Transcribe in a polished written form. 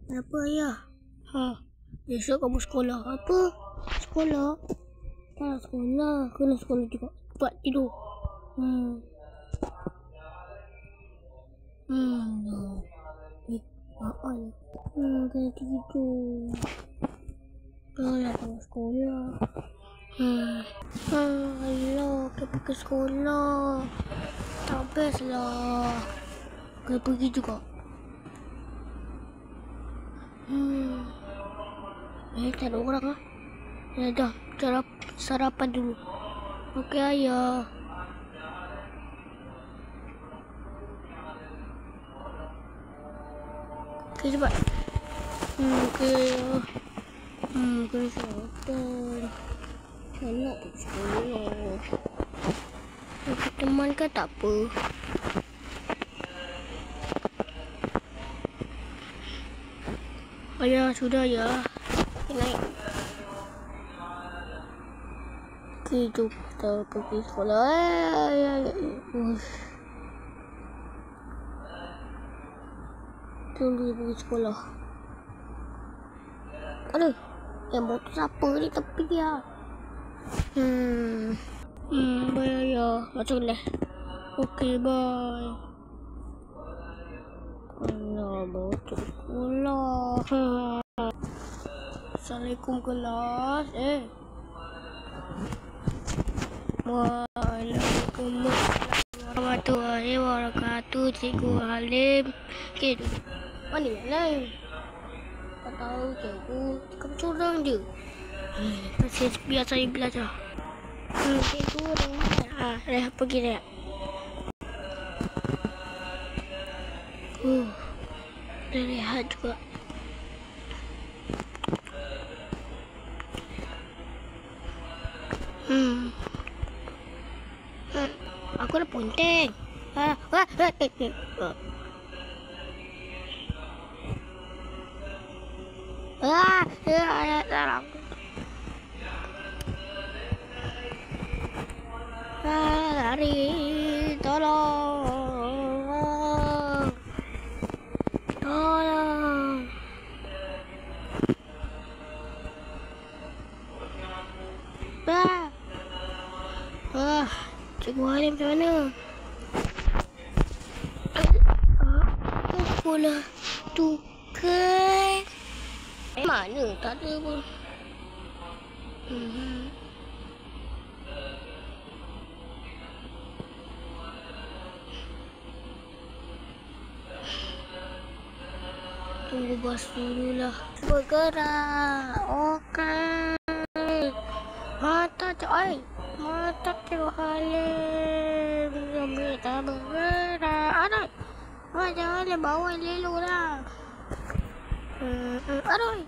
Kenapa ayah? Besok kamu sekolah. Apa? Sekolah? Tak sekolah. Kena sekolah juga. Cepat tidur. Kena tidur. Janganlah kamu sekolah. Ayolah, kita pergi sekolah. Tak best lah. Kena pergi juga. Tak ada orang lah. Dah, sarapan dulu. Okey ayah. Okey cepat. Okey. Kena sarapan. Saya nak pergi sekolah. Pergi teman kan tak apa. Ayah, sudah ya. Naik. Okey, jom kita pergi sekolah. Jom kita pergi sekolah. Aduh, yang motor siapa ni tepi dia? Bye ayah. Masuk lah. Okey, bye. Alah, motor sekolah. Assalamualaikum kelas. Waalaikumsalam warahmatullahi wabarakatuh. Cikgu Halim. Okey tu. Mana yang lain? Tak tahu cikgu. Kamu curang je. Biar saya belajar. Cikgu dah. Dah pergi dah. Dah rehat juga. Aku dah ponteng. Lari, tolong. Tolong. Cikgu Halim macam mana? Sekolah tu kan? Mana? Tak ada pun. Tunggu bas dulu lah. Bergerak. Okey. Mata Cikgu Halim. Kita bergerak. Aduh. Jangan bawa lelu lah. Aduh.